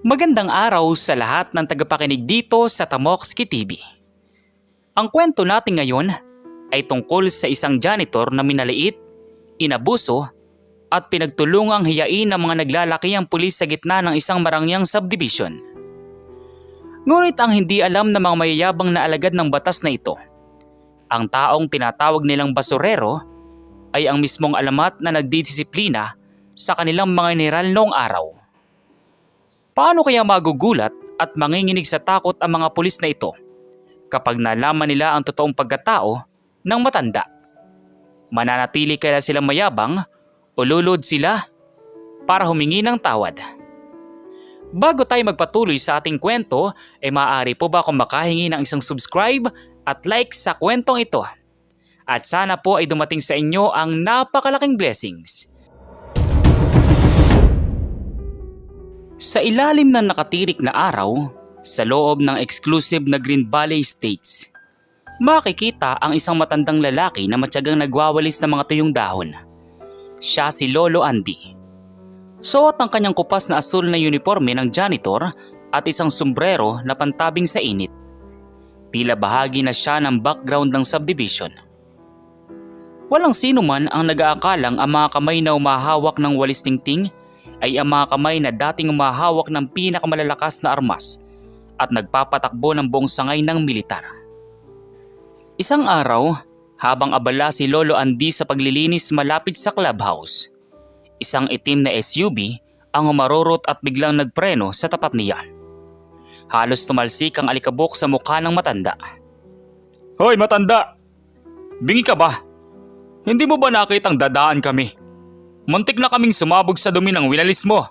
Magandang araw sa lahat ng tagapakinig dito sa Tamokski TV. Ang kwento natin ngayon ay tungkol sa isang janitor na minaliit, inabuso at pinagtulungang hiyain ng mga naglalakihang pulis sa gitna ng isang marangyang subdivision. Ngunit ang hindi alam ng mga mayayabang na alagad ng batas na ito, ang taong tinatawag nilang basurero ay ang mismong alamat na nagdidisiplina sa kanilang mga general noong araw. Paano kaya magugulat at manginginig sa takot ang mga pulis na ito kapag nalaman nila ang totoong pagkatao ng matanda? Mananatili kaya sila mayabang o lulod sila para humingi ng tawad? Bago tayo magpatuloy sa ating kwento, ay maaari po ba akong makahingi ng isang subscribe at like sa kwentong ito? At sana po ay dumating sa inyo ang napakalaking blessings. Sa ilalim ng nakatirik na araw, sa loob ng exclusive na Green Valley Estates, makikita ang isang matandang lalaki na matyagang nagwawalis ng mga tuyong dahon. Siya si Lolo Andy. Suot ang kanyang kupas na asul na uniforme ng janitor at isang sombrero na pantabing sa init. Tila bahagi na siya ng background ng subdivision. Walang sino man ang nag-aakalang ang mga kamay na umahawak ng walis tingting ay ang mga kamay na dating umahawak ng pinakamalalakas na armas at nagpapatakbo ng buong sangay ng militar. Isang araw, habang abala si Lolo Andy sa paglilinis malapit sa clubhouse, isang itim na SUV ang humarurot at biglang nagpreno sa tapat niya. Halos tumalsik ang alikabok sa mukha ng matanda. "Hoy matanda! Bingi ka ba? Hindi mo ba nakitang dadaan kami? Muntik na kaming sumabog sa dumi ng winalis mo."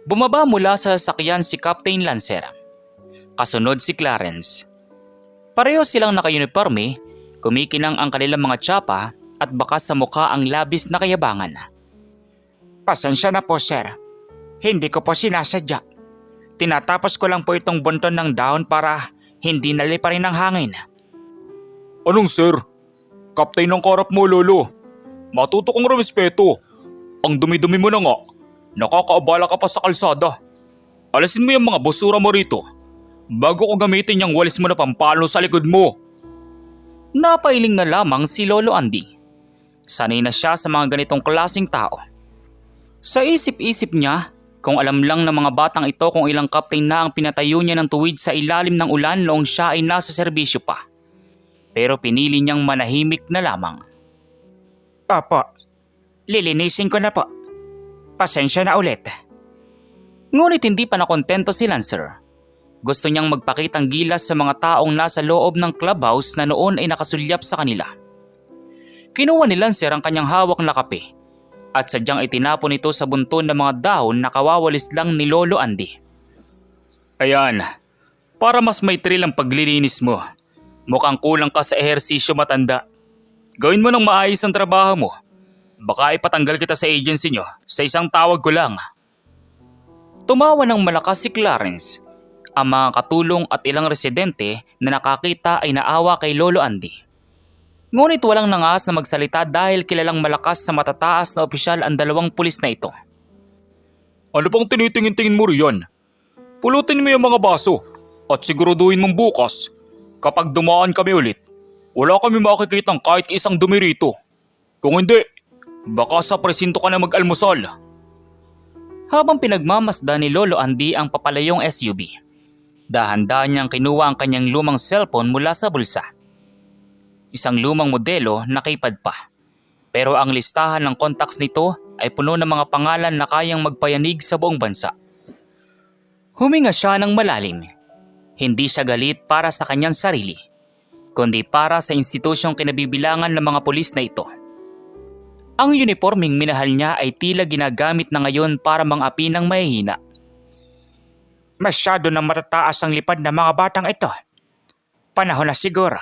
Bumaba mula sa sasakyan si Captain Lancer. Kasunod si Clarence. Pareho silang naka-uniforme, kumikinang ang kanilang mga tsapa at bakas sa mukha ang labis na kayabangan. "Pasensya na po sir, hindi ko po sinasadya. Tinatapos ko lang po itong bunton ng dahon para hindi naliparin ng hangin." "Anong sir? Kaptain ng korap mo lolo. Matuto kang respeto. Ang dumi-dumi mo na nga. Nakakaabala ka pa sa kalsada. Alasin mo yung mga basura mo rito bago ko gamitin yung walis mo na pampalo sa likod mo." Napailing na lamang si Lolo Andy. Sanay na siya sa mga ganitong klaseng tao. Sa isip-isip niya, kung alam lang ng mga batang ito kung ilang kaptain na ang pinatayo niya ng tuwid sa ilalim ng ulan noong siya ay nasa serbisyo pa. Pero pinili niyang manahimik na lamang. "Opo, lilinisin ko na po. Pasensya na ulit." Ngunit hindi pa nakontento si Lancer. Gusto niyang magpakitang gilas sa mga taong nasa loob ng clubhouse na noon ay nakasulyap sa kanila. Kinuha ni Lancer ang kanyang hawak na kape at sadyang itinapon ito sa bunton ng mga dahon na kawawalis lang ni Lolo Andy. "Ayan, para mas may thrill ang paglilinis mo. Mukhang kulang ka sa ehersisyo matanda. Gawin mo ng maayos ang trabaho mo. Baka ipatanggal kita sa agency nyo sa isang tawag ko lang." Tumawa ng malakas si Clarence. Ang mga katulong at ilang residente na nakakita ay naawa kay Lolo Andy. Ngunit walang nangas na magsalita dahil kilalang malakas sa matataas na opisyal ang dalawang pulis na ito. "Ano pang tinitingin-tingin mo riyan? Pulutin mo yung mga baso at siguraduhin mong bukas kapag dumaan kami ulit, wala kami makikitang kahit isang dumi rito. Kung hindi, baka sa presinto ka na mag-almusal." Habang pinagmamasdan ni Lolo Andy ang papalayong SUV, dahan-dahan niyang kinuha ang kanyang lumang cellphone mula sa bulsa. Isang lumang modelo na keypad pa. Pero ang listahan ng contacts nito ay puno ng mga pangalan na kayang magpayanig sa buong bansa. Huminga siya ng malalim. Hindi siya galit para sa kanyang sarili, kundi para sa institusyong kinabibilangan ng mga pulis na ito. Ang uniforming minahal niya ay tila ginagamit na ngayon para mang-api ng mahihina. "Masyado na matataas ang lipad ng mga batang ito. Panahon na siguro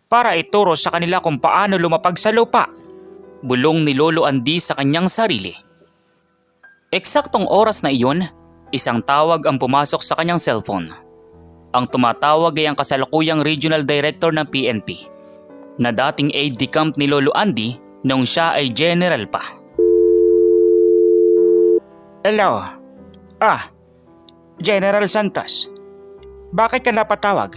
para ituro sa kanila kung paano lumapag sa lupa," bulong ni Lolo Andy sa kanyang sarili. Eksaktong oras na iyon, isang tawag ang pumasok sa kanyang cellphone. Ang tumatawag ay ang kasalukuyang regional director ng PNP, na dating aide-de-camp ni Lolo Andy noong siya ay general pa. "Hello. General Santos, bakit ka napatawag?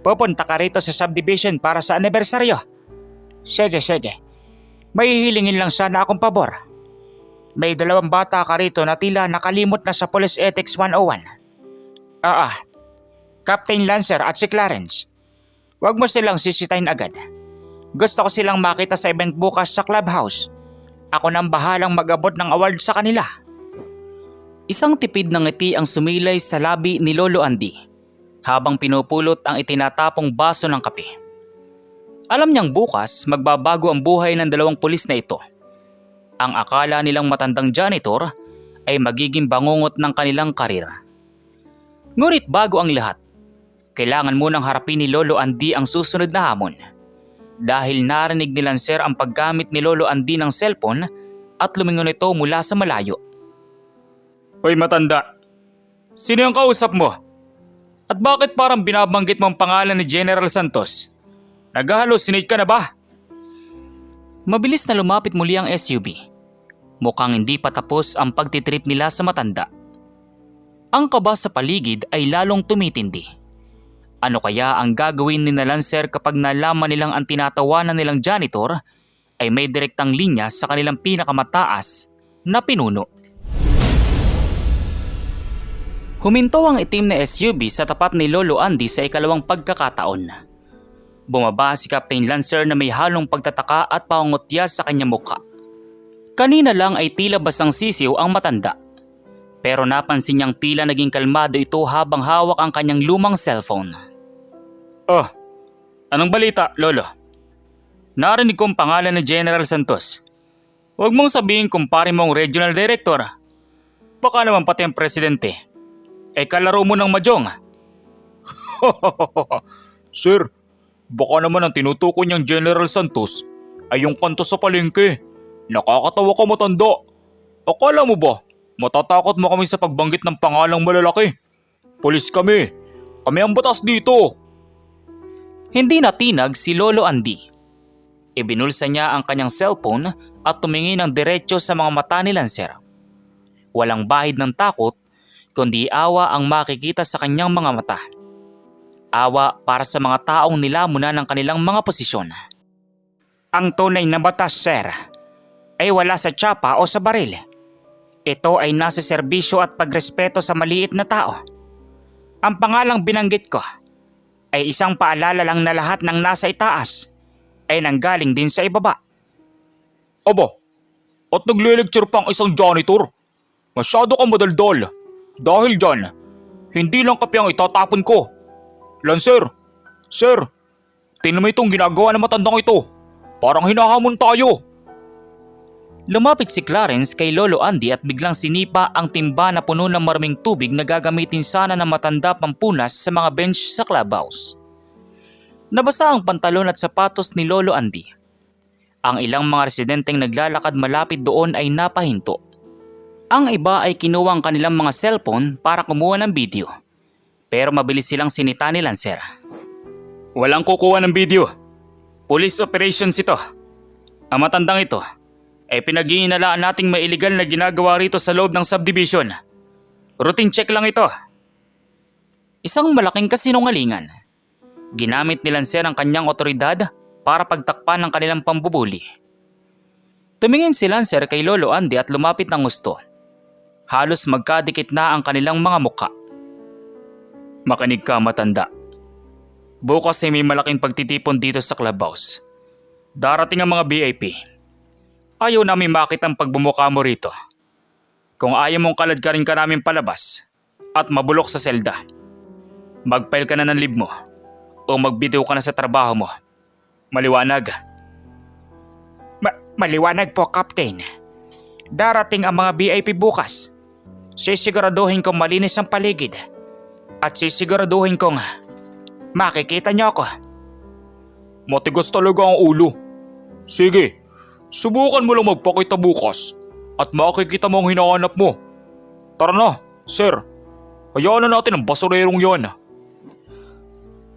Pupunta ka rito sa subdivision para sa anibersaryo. Sige. May hihilingin lang sana akong pabor. May 2 bata ka rito na tila nakalimot na sa Police Ethics 101. Captain Lancer at si Clarence. Huwag mo silang sisitahin agad. Gusto ko silang makita sa event bukas sa clubhouse. Ako nang bahalang mag-abot ng award sa kanila. Isang tipid ng ngiti ang sumilay sa labi ni Lolo Andy habang pinupulot ang itinatapong baso ng kape. Alam niyang bukas magbabago ang buhay ng 2 pulis na ito. Ang akala nilang matandang janitor ay magiging bangungot ng kanilang karir. Ngunit bago ang lahat, kailangan munang harapin ni Lolo Andy ang susunod na hamon. Dahil narinig ni Lancer ang paggamit ni Lolo Andy ng cellphone at lumingon ito mula sa malayo. Hoy matanda, sino yung kausap mo? At bakit parang binabanggit mo ang pangalan ni General Santos? Nag-hallucinate ka na ba? Mabilis na lumapit muli ang SUV. Mukhang hindi pa tapos ang pagtitrip nila sa matanda. Ang kaba sa paligid ay lalong tumitindi. Ano kaya ang gagawin ni Lancer kapag nalaman nilang ang tinatawanan nilang janitor ay may direktang linya sa kanilang pinakamataas na pinuno? Huminto ang itim na SUV sa tapat ni Lolo Andy sa ikalawang pagkakataon. Bumaba si Captain Lancer na may halong pagtataka at pangungutya sa kanyang mukha. Kanina lang ay tila basang sisiw ang matanda. Pero napansin niyang tila naging kalmado ito habang hawak ang kanyang lumang cellphone. Anong balita, Lolo? Narinig kong pangalan ni General Santos. Huwag mong sabihin kumpare mong regional director. Baka naman pati ang presidente. Kalaro mo ng majong. Sir, baka naman ang tinutukoy niyang General Santos ay yung kanto sa palengke. Nakakatawa ka matanda. Akala mo ba, matatakot mo kami sa pagbanggit ng pangalang malalaki? Pulis kami. Kami ang batas dito. Hindi natinag si Lolo Andy. Ibinulsa niya ang kanyang cellphone at tumingin ng diretso sa mga mata ni Lancer. Walang bahid ng takot, kundi awa ang makikita sa kanyang mga mata. Awa para sa mga taong nilamunan ng kanilang mga posisyon. Ang tunay na batas, sir, ay wala sa tsapa o sa baril. Ito ay nasa serbisyo at pagrespeto sa maliit na tao. Ang pangalang binanggit ko ay isang paalala lang na lahat ng nasa itaas ay nanggaling din sa ibaba. Aba, at nagle-lecture pa ang isang janitor? Masyado kang madaldal. Dahil dyan, hindi lang kape ang itatapon ko. Lancer, sir, tingnan mo itong ginagawa ng matandang ito. Parang hinahamon tayo. Lumapit si Clarence kay Lolo Andy at biglang sinipa ang timba na puno ng maraming tubig na gagamitin sana ng matanda pampunas sa mga bench sa clubhouse. Nabasa ang pantalon at sapatos ni Lolo Andy. Ang ilang mga residenteng naglalakad malapit doon ay napahinto. Ang iba ay kinuha ang kanilang mga cellphone para kumuha ng video. Pero mabilis silang sinita ni Lancer. Walang kukuha ng video. Police operations ito. Ang matandang ito ay pinag-iinalaan nating may illegal na ginagawa rito sa loob ng subdivision. Routine check lang ito. Isang malaking kasinungalingan. Ginamit ni Lancer ang kanyang otoridad para pagtakpan ng kanilang pambubuli. Tumingin si Lancer kay Lolo Andy at lumapit ng gusto. Halos magkadikit na ang kanilang mga mukha. Makinig ka, matanda. Bukas ay may malaking pagtitipon dito sa clubhouse. Darating ang mga VIP. Ayaw namin makita ang pagbumuka mo rito. Kung ayaw mong kaladkarin ka namin palabas at mabulok sa selda, mag-file ka na ng leave mo o mag-video ka na sa trabaho mo. Maliwanag. Maliwanag po, Captain. Darating ang mga VIP bukas. Sisiguraduhin kong malinis ang paligid at sisiguraduhin kong makikita niyo ako. Matigas talaga ang ulo. Sige, subukan mo lang magpakita bukas at makikita mo ang hinahanap mo. Tara na, sir. Hayaan na natin ang basurerong yan.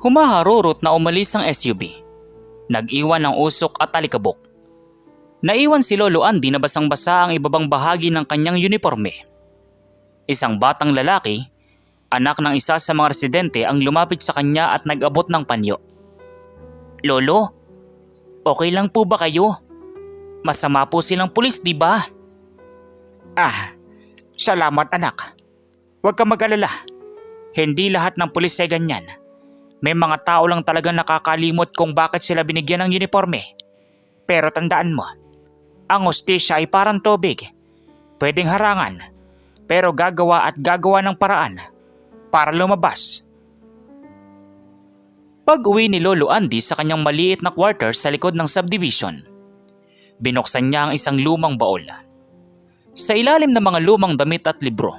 Humaharurot na umalis ang SUV. Nag-iwan ng usok at alikabok. Naiwan si Lolo Andy na basang-basa ang ibabang bahagi ng kanyang uniforme. Isang batang lalaki, anak ng isa sa mga residente ang lumapit sa kanya at nag-abot ng panyo. "Lolo, okay lang po ba kayo? Masama po silang pulis, di ba?" Salamat anak. Huwag ka mag-alala. Hindi lahat ng pulis ay ganyan. May mga tao lang talaga nakakalimot kung bakit sila binigyan ng uniforme. Pero tandaan mo, ang hustisya ay parang tubig. Pwedeng harangan, pero gagawa at gagawa ng paraan para lumabas. Pag-uwi ni Lolo Andy sa kanyang maliit na quarters sa likod ng subdivision, binuksan niya ang isang lumang baol. Sa ilalim ng mga lumang damit at libro,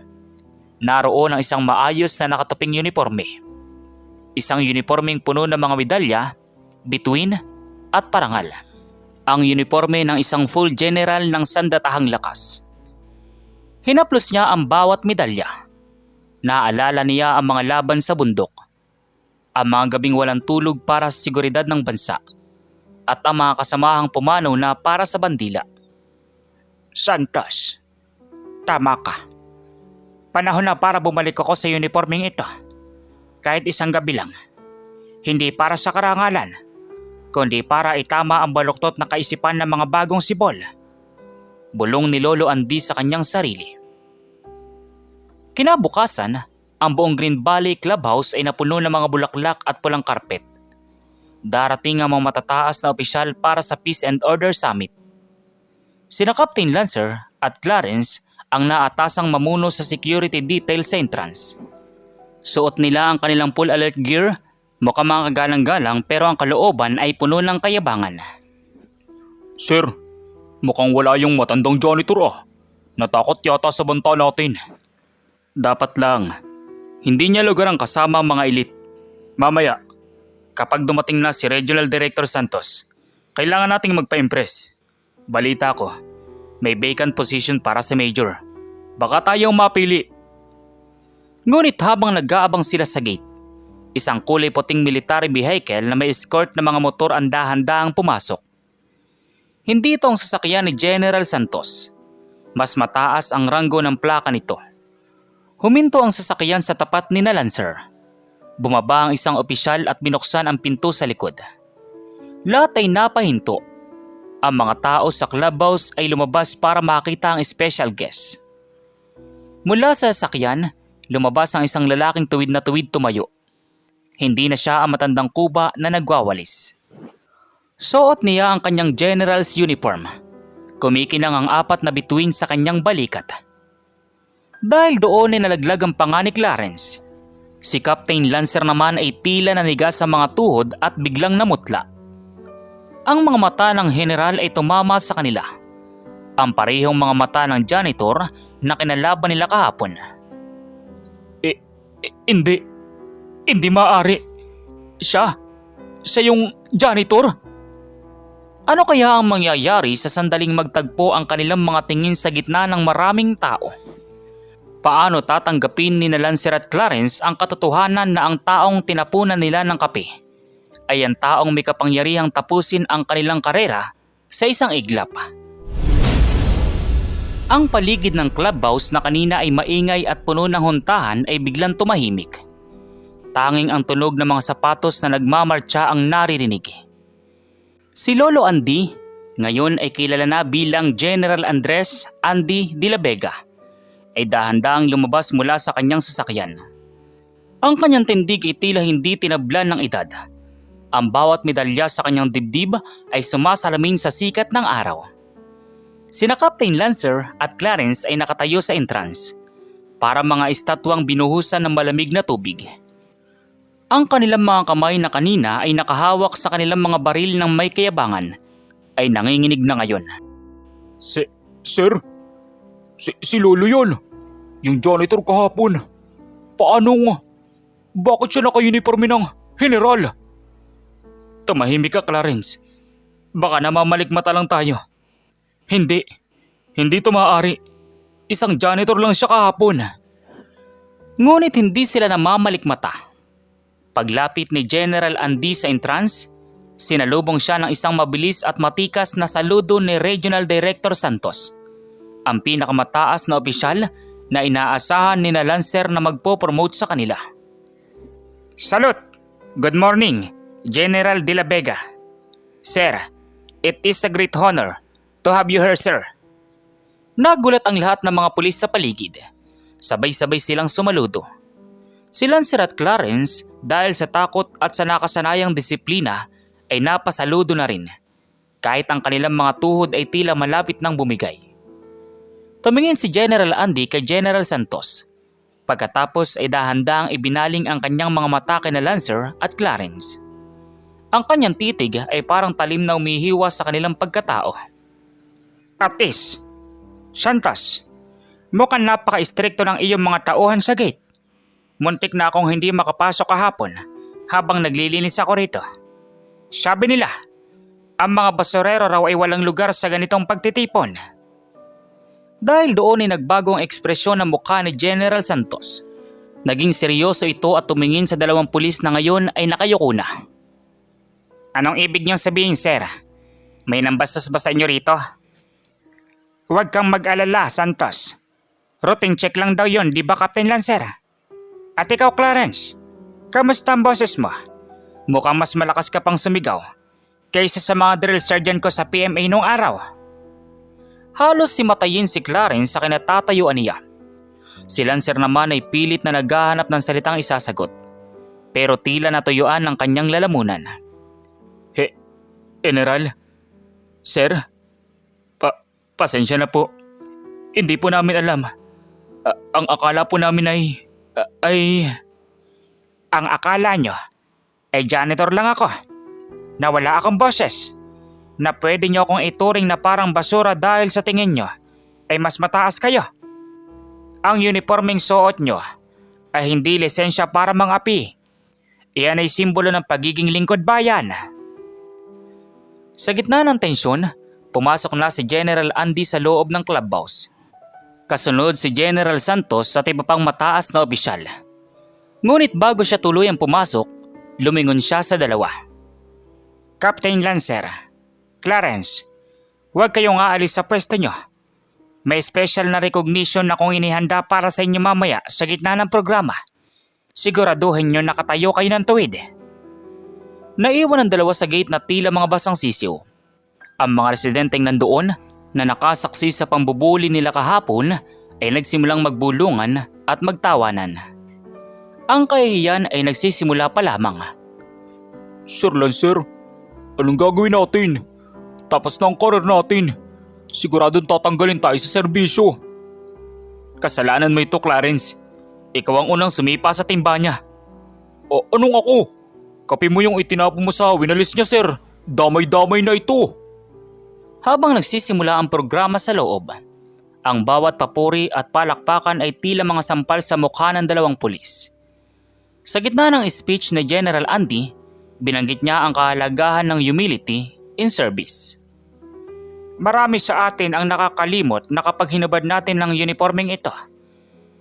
naroon ang isang maayos na nakatuping uniforme. Isang uniformeng puno ng mga medalya, bituin at parangal. Ang uniforme ng isang full general ng sandatahang lakas. Hinaplos niya ang bawat medalya. Naalala niya ang mga laban sa bundok, ang mga gabing walang tulog para sa seguridad ng bansa, at ang mga kasamahang pumanaw na para sa bandila. Santos, tama ka. Panahon na para bumalik ako sa uniformeng ito. Kahit isang gabi lang. Hindi para sa karangalan, kundi para itama ang baluktot na kaisipan ng mga bagong sibol. Bulong ni Lolo Andy sa kanyang sarili. Kinabukasan, ang buong Green Valley Clubhouse ay napuno ng mga bulaklak at pulang karpet. Darating ang mga matataas na opisyal para sa Peace and Order Summit. Sina Captain Lancer at Clarence ang naatasang mamuno sa security detail sa entrance. Suot nila ang kanilang full alert gear, mukhang mga kagalang-galang pero ang kalooban ay puno ng kayabangan. Sir, mukhang wala yung matandang janitor . Natakot yata sa banta natin. Dapat lang, hindi niya lugar ang kasama ang mga elite. Mamaya, kapag dumating na si Regional Director Santos, kailangan nating magpa-impress. Balita ko, may vacant position para sa Major. Baka tayong mapili. Ngunit habang nag-aabang sila sa gate, isang kulay puting military vehicle na may escort na mga motor ang dahan-dahang pumasok. Hindi ito ang sasakyan ni General Santos. Mas mataas ang ranggo ng plaka nito. Huminto ang sasakyan sa tapat ni Lancer. Bumaba ang isang opisyal at binuksan ang pinto sa likod. Lahat ay napahinto. Ang mga tao sa clubhouse ay lumabas para makita ang special guest. Mula sa sasakyan, lumabas ang isang lalaking tuwid na tuwid tumayo. Hindi na siya ang matandang kuba na nagwawalis. Suot niya ang kanyang general's uniform. Kumikinang ang 4 na bituin sa kanyang balikat. Dahil doon ay nalaglag ang panga ni Clarence, si Captain Lancer naman ay tila naniga sa mga tuhod at biglang namutla. Ang mga mata ng general ay tumama sa kanila. Ang parehong mga mata ng janitor na kinalaban nila kahapon. Hindi maaari. Siya yung janitor? Ano kaya ang mangyayari sa sandaling magtagpo ang kanilang mga tingin sa gitna ng maraming tao? Paano tatanggapin ni Lancer at Clarence ang katotohanan na ang taong tinapunan nila ng kape ay ang taong may kapangyarihang tapusin ang kanilang karera sa isang iglap? Ang paligid ng clubhouse na kanina ay maingay at puno ng huntahan ay biglang tumahimik. Tanging ang tunog ng mga sapatos na nagmamartsa ang naririnig. Si Lolo Andy, ngayon ay kilala na bilang General Andres Andy de la Vega, ay dahan-dahang lumabas mula sa kanyang sasakyan. Ang kanyang tindig ay tila hindi tinablan ng edad. Ang bawat medalya sa kanyang dibdib ay sumasalamin sa sikat ng araw. Sina Captain Lancer at Clarence ay nakatayo sa entrance, para mga estatwang binuhusan ng malamig na tubig. Ang kanilang mga kamay na kanina ay nakahawak sa kanilang mga baril ng may kayabangan ay nanginginig na ngayon. Sir? Si Lolo yun. Yung janitor kahapon. Bakit siya naka-uniforme ng general? Tumahimik ka, Clarence. Baka namamalikmata lang tayo. Hindi ito maaari. Isang janitor lang siya kahapon. Ngunit hindi sila namamalikmata. Paglapit ni General Andy sa entrance, sinalubong siya ng isang mabilis at matikas na saludo ni Regional Director Santos, ang pinakamataas na opisyal na inaasahan ni na Lancer na magpo-promote sa kanila. Salute! Good morning, General De La Vega. Sir, it is a great honor to have you here, sir. Nagulat ang lahat ng mga pulis sa paligid. Sabay-sabay silang sumaludo. Si Lancer at Clarence dahil sa takot at sa nakasanayang disiplina ay napasaludo na rin. Kahit ang kanilang mga tuhod ay tila malapit nang bumigay. Tumingin si General Andy kay General Santos. Pagkatapos ay dahan-dahang ibinaling ang kanyang mga mata kay na Lancer at Clarence. Ang kanyang titig ay parang talim na umihiwa sa kanilang pagkatao. At is, Santos, mukhang napaka-istrikto ng iyong mga tauhan sa gate. Muntik na akong hindi makapasok kahapon habang naglilinis ako rito. Sabi nila, ang mga basurero raw ay walang lugar sa ganitong pagtitipon. Dahil doon ay nagbago ang ekspresyon ng mukha ni General Santos. Naging seryoso ito at tumingin sa dalawang pulis na ngayon ay nakayuko na. Anong ibig niyong sabihin, sir? May nambastos ba sa inyo rito? Huwag kang mag-alala, Santos. Routine check lang daw yon, di ba, Captain Lancer? At ikaw, Clarence, kamusta ang boses mo? Mukhang mas malakas ka pang sumigaw kaysa sa mga drill sergeant ko sa PMA nung araw. Halos simatayin si Clarence sa kinatatayuan niya. Si Lancer naman ay pilit na naghahanap ng salitang isasagot. Pero tila natuyuan ng kanyang lalamunan. General? Sir? Pasensya na po. Hindi po namin alam. Ang akala po namin ay... Ang akala nyo ay janitor lang ako. Na wala akong boses. Na pwede nyo akong ituring na parang basura dahil sa tingin nyo ay mas mataas kayo. Ang uniforming suot nyo ay hindi lisensya para mang-api. Iyan ay simbolo ng pagiging lingkod bayan. Sa gitna ng tensyon, pumasok na si General Andy sa loob ng clubhouse. Kasunod si General Santos at iba pang mataas na opisyal. Ngunit bago siya tuluyang pumasok, lumingon siya sa dalawa. Captain Lancer, Clarence, huwag kayong aalis sa pwesto nyo. May special na recognition na kung inihanda para sa inyo mamaya sa gitna ng programa. Siguraduhin nyo nakatayo kayo ng tuwid. Naiwan ang dalawa sa gate na tila mga basang sisiw. Ang mga residenteng nandoon na nakasaksi sa pambubuli nila kahapon ay nagsimulang magbulungan at magtawanan. Ang kahihiyan ay nagsisimula pa lamang. Sir Lancer, anong gagawin natin? Tapos na ang career natin. Siguradong tatanggalin tayo sa serbisyo. Kasalanan mo ito, Clarence. Ikaw ang unang sumipa sa timba niya. O anong ako? Kape mo yung itinapon mo sa winalis niya, sir. Damay-damay na ito. Habang nagsisimula ang programa sa loob, ang bawat papuri at palakpakan ay tila mga sampal sa mukha ng dalawang pulis. Sa gitna ng speech ni General Andy, binanggit niya ang kahalagahan ng humility in service. Marami sa atin ang nakakalimot na kapag hinubad natin ng uniforming ito,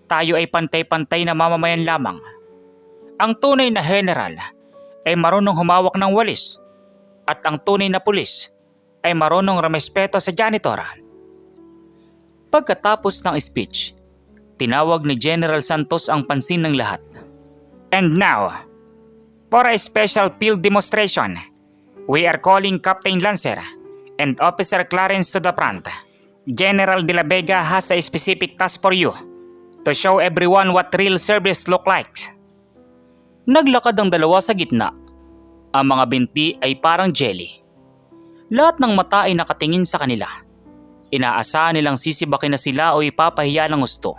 tayo ay pantay-pantay na mamamayan lamang. Ang tunay na general ay marunong humawak ng walis at ang tunay na pulis ay marunong rumespeto sa janitor. Pagkatapos ng speech, tinawag ni General Santos ang pansin ng lahat. And now, for a special field demonstration, we are calling Captain Lancer and Officer Clarence to the front. General De La Vega has a specific task for you to show everyone what real service look like. Naglakad ang dalawa sa gitna. Ang mga binti ay parang jelly. Lahat ng mata ay nakatingin sa kanila. Inaasahan nilang sisibakin na sila o ipapahiya ng gusto.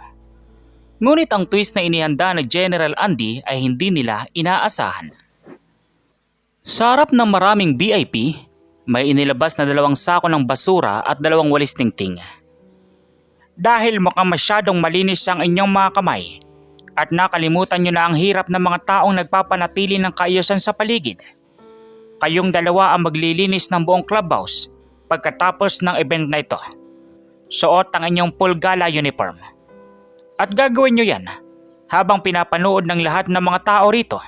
Ngunit ang twist na inihanda ni General Andy ay hindi nila inaasahan. Sa harap ng maraming VIP, may inilabas na 2 sako ng basura at 2 walis tingting. Dahil mukhang masyadong malinis ang inyong mga kamay at nakalimutan nyo na ang hirap ng mga taong nagpapanatili ng kaayusan sa paligid, kayong dalawa ang maglilinis ng buong clubhouse pagkatapos ng event na ito. Suot ang inyong full gala uniform. At gagawin nyo yan habang pinapanood ng lahat ng mga tao rito.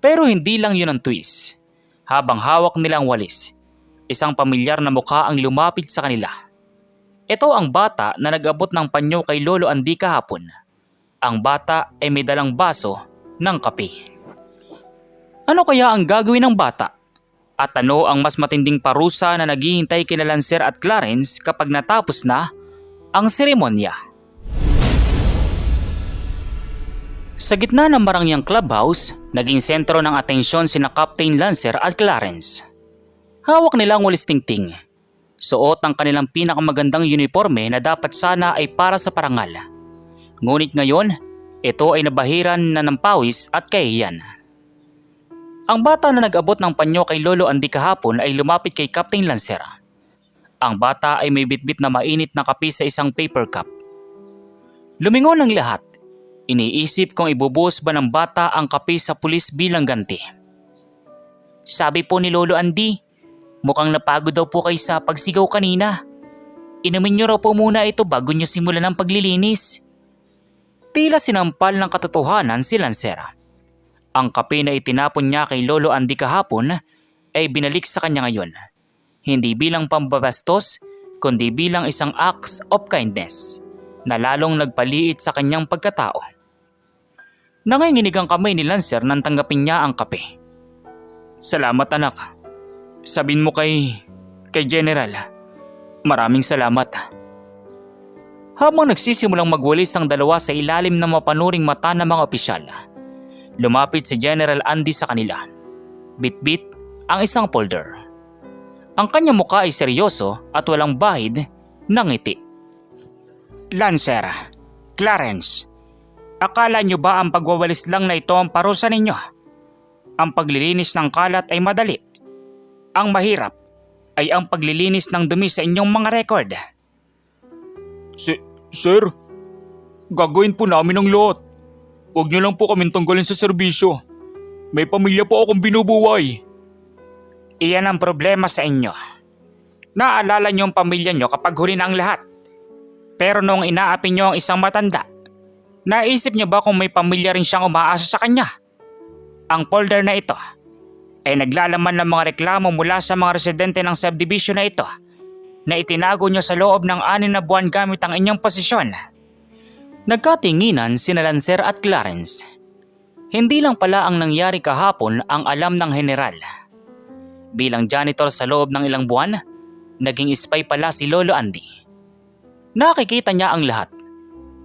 Pero hindi lang yun ang twist. Habang hawak nilang walis, isang pamilyar na mukha ang lumapit sa kanila. Ito ang bata na nag-abot ng panyo kay Lolo Andy kahapon. Ang bata ay may dalang baso ng kape. Ano kaya ang gagawin ng bata? At ano ang mas matinding parusa na naghihintay kina Lancer at Clarence kapag natapos na ang seremonya? Sa gitna ng marangyang clubhouse, naging sentro ng atensyon sina Captain Lancer at Clarence. Hawak nila ang walis tingting. Suot ang kanilang pinakamagandang uniforme na dapat sana ay para sa parangal. Ngunit ngayon, ito ay nabahiran na ng pawis at kahihiyan. Ang bata na nag-abot ng panyo kay Lolo Andy kahapon ay lumapit kay Captain Lancer. Ang bata ay may bitbit na mainit na kape sa isang paper cup. Lumingon ang lahat. Iniisip kung ibubuhos ba ng bata ang kape sa pulis bilang ganti. Sabi po ni Lolo Andy, mukhang napagod daw po kayo sa pagsigaw kanina. Inumin niyo raw po muna ito bago niyo simulan ang paglilinis. Tila sinampal ng katotohanan si Lancer. Ang kape na itinapon niya kay Lolo Andy kahapon ay binalik sa kanya ngayon. Hindi bilang pambabastos, kundi bilang isang acts of kindness na lalong nagpaliit sa kanyang pagkatao. Nanginginig ang kamay ni Lancer nang tanggapin niya ang kape. Salamat anak. Sabihin mo kay General, maraming salamat. Habang nagsisimulang magwalis ang dalawa sa ilalim ng mapanuring mata ng mga opisyal, lumapit si General Andy sa kanila. Bit-bit ang isang folder. Ang kanyang mukha ay seryoso at walang bahid ng ngiti. Lancer, Clarence, akala nyo ba ang pagwawalis lang na ito ang parusa ninyo? Ang paglilinis ng kalat ay madali. Ang mahirap ay ang paglilinis ng dumi sa inyong mga record. Sir, gagawin po namin ang lahat. Huwag niyo lang po kaming tanggalin sa serbisyo. May pamilya po akong binubuhay. Iyan ang problema sa inyo. Naalala niyo ang pamilya niyo kapag huli na ang lahat. Pero noong inaapi niyo ang isang matanda, naisip niyo ba kung may pamilya rin siyang umaasa sa kanya? Ang folder na ito ay naglalaman ng mga reklamo mula sa mga residente ng subdivision na ito na itinago niyo sa loob ng 6 na buwan gamit ang inyong posisyon. Nagkatinginan sina Lancer at Clarence. Hindi lang pala ang nangyari kahapon ang alam ng general. Bilang janitor sa loob ng ilang buwan, naging spy pala si Lolo Andy. Nakikita niya ang lahat.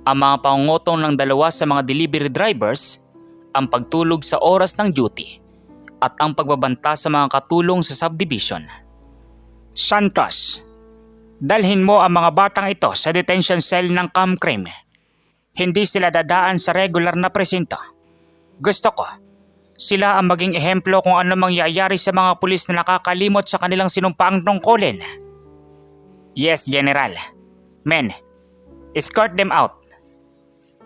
Ang mga pangungutong ng dalawa sa mga delivery drivers, ang pagtulog sa oras ng duty, at ang pagbabanta sa mga katulong sa subdivision. Santos, dalhin mo ang mga batang ito sa detention cell ng Camp Crime. Hindi sila dadaan sa regular na presinto. Gusto ko, sila ang maging ehemplo kung ano mangyayari sa mga pulis na nakakalimot sa kanilang sinumpaang tungkulin. Yes, General. Men, escort them out.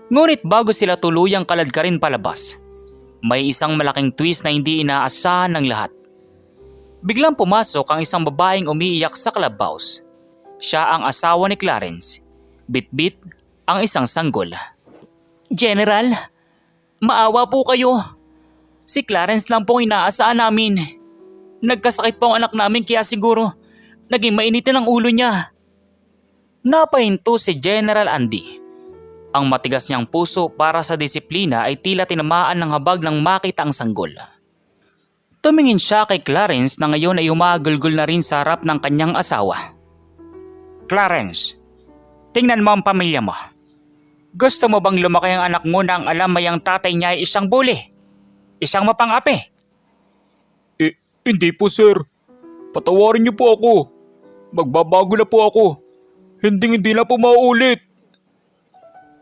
Ngunit bago sila tuluyang kaladkarin palabas, may isang malaking twist na hindi inaasahan ng lahat. Biglang pumasok ang isang babaeng umiiyak sa clubhouse. Siya ang asawa ni Clarence. Bit-bit ang isang sanggol. General, maawa po kayo. Si Clarence lang pong inaasahan namin. Nagkasakit po ang anak namin kaya siguro naging mainitin ang ulo niya. Napahinto si General Andy. Ang matigas niyang puso para sa disiplina ay tila tinamaan ng habag nang makita ang sanggol. Tumingin siya kay Clarence na ngayon ay umagulgol na rin sa harap ng kanyang asawa. Clarence, tingnan mo ang pamilya mo. Gusto mo bang lumaki ang anak mo na ang alam may ang tatay niya ay isang bully? Isang mapang-api? Hindi po sir. Patawarin niyo po ako. Magbabago na po ako. Hindi na po mauulit.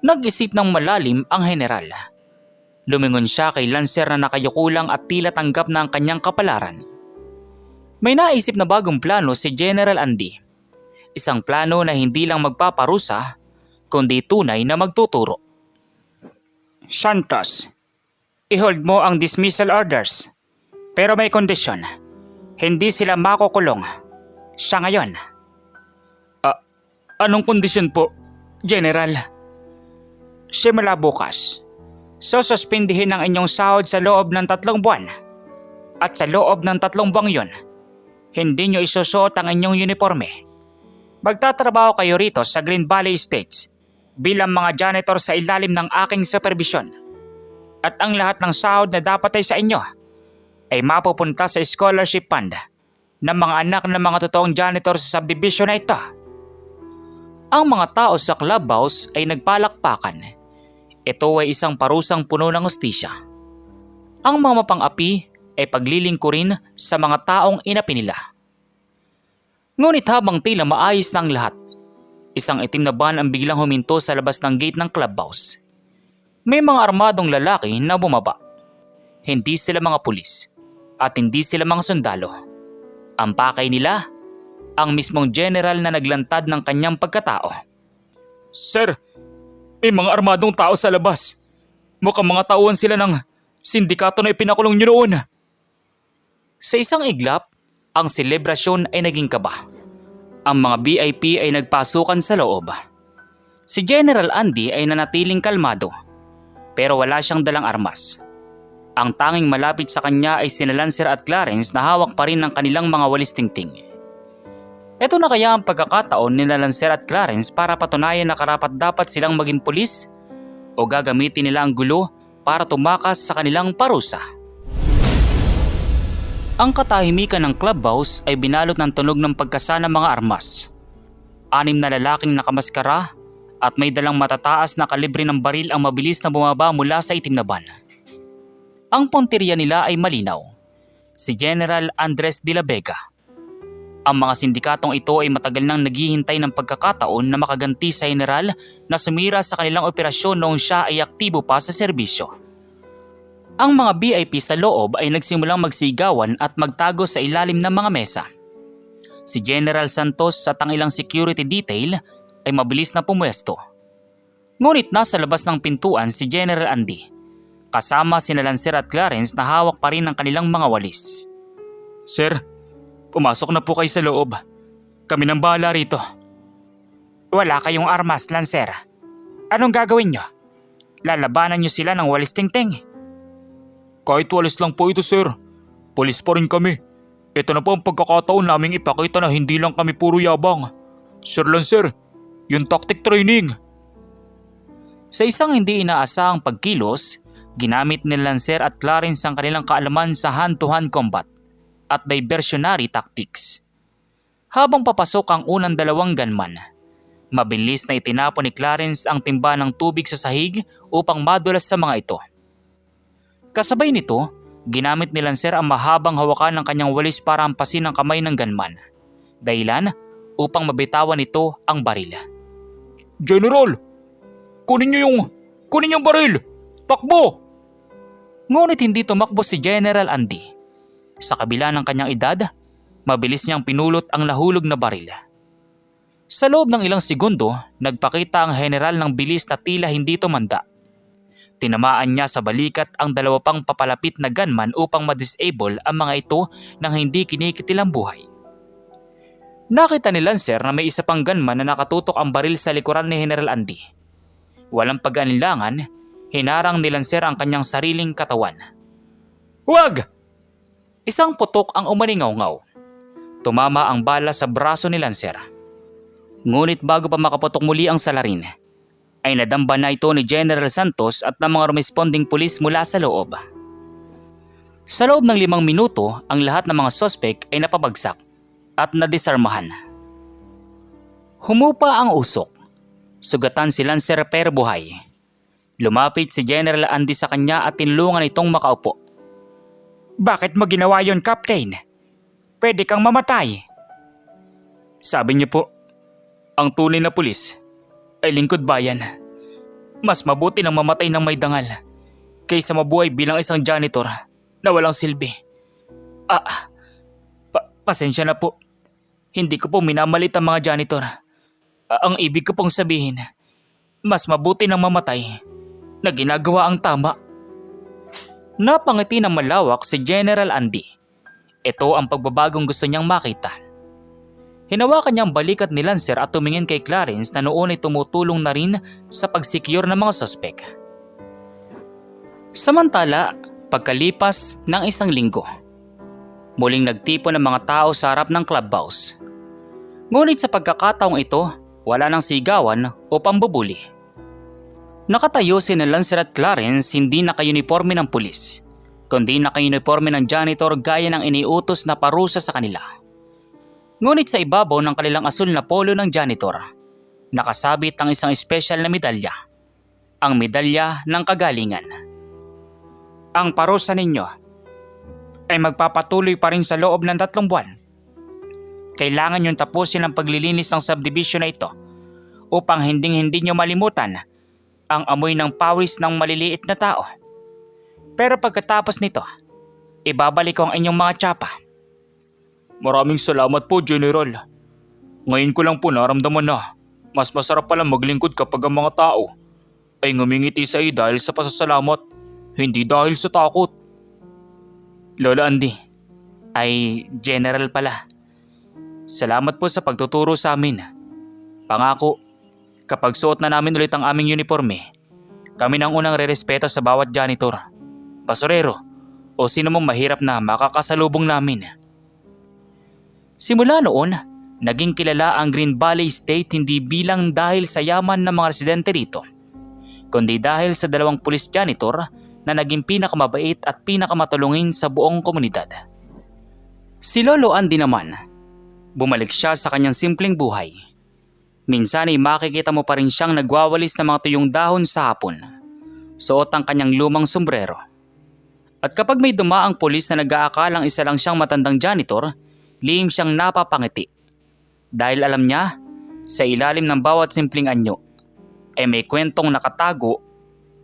Nag-isip ng malalim ang general. Lumingon siya kay Lancer na nakayuko lang at tila tanggap na ang kanyang kapalaran. May naisip na bagong plano si General Andy. Isang plano na hindi lang magpaparusa, kundi tunay na magtuturo. Santos, i-hold mo ang dismissal orders. Pero may kondisyon. Hindi sila makukulong. Sa ngayon. Anong kondisyon po, General? Simula bukas, sususpindihin ang inyong sahod sa loob ng 3 buwan. At sa loob ng 3 buwang yun, hindi nyo isusuot ang inyong uniforme. Magtatrabaho kayo rito sa Green Valley Estates bilang mga janitor sa ilalim ng aking supervision. At ang lahat ng sahod na dapat ay sa inyo ay mapupunta sa scholarship fund ng mga anak ng mga totoong janitor sa subdivision na ito. Ang mga tao sa clubhouse ay nagpalakpakan. Ito ay isang parusang puno ng hustisya. Ang mga mapang-api ay paglilingkurin sa mga taong inapi nila. Ngunit habang tila maayos na ang lahat, isang itim na van ang biglang huminto sa labas ng gate ng clubhouse. May mga armadong lalaki na bumaba. Hindi sila mga pulis at hindi sila mga sundalo. Ang pakay nila, ang mismong general na naglantad ng kanyang pagkatao. Sir, may mga armadong tao sa labas. Mukhang mga tauhan sila ng sindikato na ipinakulong nyo noon. Sa isang iglap, ang selebrasyon ay naging kaba. Ang mga VIP ay nagpasukan sa loob. Si General Andy ay nanatiling kalmado, pero wala siyang dalang armas. Ang tanging malapit sa kanya ay sina Lancer at Clarence na hawak pa rin ng kanilang mga walis tingting. Ito na kaya ang pagkakataon ni Lancer at Clarence para patunayan na karapat-dapat silang maging pulis o gagamitin nila ang gulo para tumakas sa kanilang parusa. Ang katahimikan ng clubhouse ay binalot ng tunog ng pagkasa ng mga armas. 6 na lalaking nakamaskara at may dalang matataas na kalibre ng baril ang mabilis na bumaba mula sa itim na van. Ang punteriya nila ay malinaw. Si General Andres de la Vega. Ang mga sindikatong ito ay matagal nang naghihintay ng pagkakataon na makaganti sa general na sumira sa kanilang operasyon noong siya ay aktibo pa sa serbisyo. Ang mga VIP sa loob ay nagsimulang magsigawan at magtago sa ilalim ng mga mesa. Si General Santos at ang ilang security detail ay mabilis na pumwesto. Ngunit nasa labas ng pintuan si General Andy, kasama sina Lancer at Clarence na hawak pa rin ang kanilang mga walis. Sir, pumasok na po kayo sa loob. Kami nang bahala rito. Wala kayong armas, Lancer. Anong gagawin nyo? Lalabanan nyo sila ng walis tingting? Kahit walis lang po ito, sir. Pulis pa rin kami. Ito na po ang pagkakataon naming ipakita na hindi lang kami puro yabang. Sir Lancer, yung tactic training. Sa isang hindi inaasahang pagkilos, ginamit ni Lancer at Clarence ang kanilang kaalaman sa hand-to-hand combat at diversionary tactics. Habang papasok ang unang 2 gunman, mabilis na itinapon ni Clarence ang timba ng tubig sa sahig upang madulas sa mga ito. Kasabay nito, ginamit ni Lancer ang mahabang hawakan ng kanyang walis para hampasin ang kamay ng gunman. Dahilan upang mabitawan nito ang baril. General, kunin niyo yung baril! Takbo! Ngunit hindi tumakbo si General Andy. Sa kabila ng kanyang edad, mabilis niyang pinulot ang nahulog na baril. Sa loob ng ilang segundo, nagpakita ang general ng bilis na tila hindi tumanda. Tinamaan niya sa balikat ang 2 pang papalapit na gunman upang ma-disable ang mga ito nang hindi kinikitilang buhay. Nakita ni Lancer na may isa pang gunman na nakatutok ang baril sa likuran ni General Andy. Walang pag-anilangan, hinarang ni Lancer ang kanyang sariling katawan. Huwag! Isang putok ang umaningaw-ngaw. Tumama ang bala sa braso ni Lancer. Ngunit bago pa makaputok muli ang salarin, ay nadamba na ito ni General Santos at ng mga responding pulis mula sa loob. Sa loob ng 5 minuto, ang lahat ng mga sospek ay napabagsak at nadisarmahan. Humupa ang usok. Sugatan si Lancer pero buhay. Lumapit si General Andy sa kanya at tinulungan itong makaupo. Bakit mo ginawa yon, Captain? Pwede kang mamatay. Sabi niyo po, ang tunay na pulis ay lingkod bayan. Mas mabuti nang mamatay ng may dangal kaysa mabuhay bilang isang janitor na walang silbi. Pasensya na po. Hindi ko po minamalit ang mga janitor. Ang ibig ko pong sabihin, mas mabuti nang mamatay na ginagawa ang tama. Napangiti ng malawak si General Andy. Ito ang pagbabagong gusto niyang makita. Hinawakan niyang balikat ni Lancer at tumingin kay Clarence na noon ay tumutulong na rin sa pagsekyur ng mga sospek. Samantala, pagkalipas ng 1 linggo, muling nagtipon ng mga tao sa harap ng clubhouse. Ngunit sa pagkakataong ito, wala nang sigawan o pambubuli. Nakatayo si Lancer at Clarence hindi naka-uniforme ng pulis, kundi naka-uniforme ng janitor gaya ng iniutos na parusa sa kanila. Ngunit sa ibabaw ng kanilang asul na polo ng janitor, nakasabit ang isang espesyal na medalya, ang medalya ng kagalingan. Ang parusa ninyo ay magpapatuloy pa rin sa loob ng 3 buwan. Kailangan niyong tapusin ang paglilinis ng subdivision na ito upang hindi nyo malimutan ang amoy ng pawis ng maliliit na tao. Pero pagkatapos nito, ibabalik ko ang inyong mga tsapa. Maraming salamat po, General. Ngayon ko lang po naramdaman na mas masarap pala maglingkod kapag ang mga tao ay ngumingiti sa iyo dahil sa pasasalamat, hindi dahil sa takot. Lolo Andy, ay General pala. Salamat po sa pagtuturo sa amin. Pangako, kapag suot na namin ulit ang aming uniforme, kami nang unang rerespeto sa bawat janitor, basurero o sino mang mahirap na makakasalubong namin. Simula noon, naging kilala ang Green Valley State hindi bilang dahil sa yaman ng mga residente rito, kundi dahil sa 2 pulis janitor na naging pinakamabait at pinakamatulungin sa buong komunidad. Si Lolo Andy naman, bumalik siya sa kanyang simpleng buhay. Minsan ay makikita mo pa rin siyang nagwawalis ng mga tuyong dahon sa hapon, suot ang kanyang lumang sombrero. At kapag may dumaang pulis na nag-aakalang isa lang siyang matandang janitor, lihim siyang napapangiti. Dahil alam niya, sa ilalim ng bawat simpleng anyo, ay may kwentong nakatago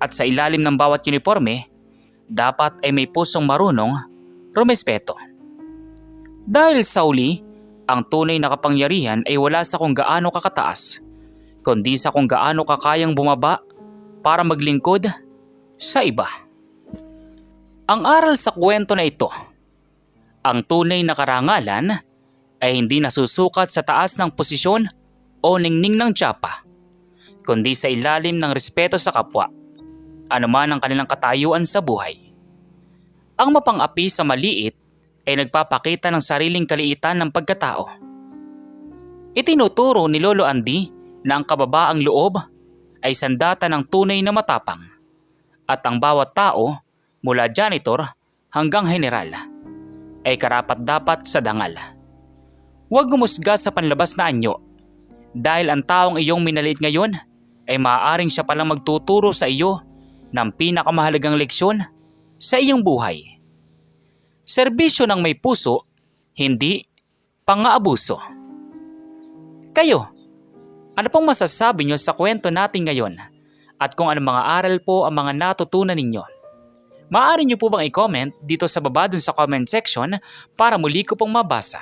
at sa ilalim ng bawat uniforme, dapat ay may pusong marunong rumespeto. Dahil sa uli, ang tunay na kapangyarihan ay wala sa kung gaano kakataas, kundi sa kung gaano kakayang bumaba para maglingkod sa iba. Ang aral sa kwento na ito, ang tunay na karangalan ay hindi nasusukat sa taas ng posisyon o ningning ng tsapa, kundi sa ilalim ng respeto sa kapwa, anuman ang kanilang katayuan sa buhay. Ang mapang-api sa maliit ay nagpapakita ng sariling kaliitan ng pagkatao. Itinuturo ni Lolo Andy na ang kababaang loob ay sandata ng tunay na matapang at ang bawat tao mula janitor hanggang general ay karapat-dapat sa dangal. Huwag gumusga sa panlabas na anyo dahil ang taong iyong minaliit ngayon ay maaaring siya palang magtuturo sa iyo ng pinakamahalagang leksyon sa iyong buhay. Serbisyo ng may puso, hindi pang-aabuso. Kayo, ano pong masasabi niyo sa kwento natin ngayon at kung anong mga aral po ang mga natutunan ninyo? Maaari niyo po bang i-comment dito sa baba dun sa comment section para muli ko pong mabasa.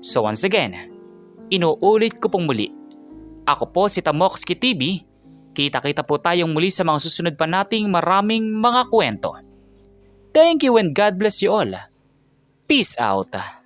So once again, inuulit ko pong muli. Ako po si Tamoxki TV. Kita-kita po tayong muli sa mga susunod pa nating maraming mga kwento. Thank you and God bless you all. Peace out.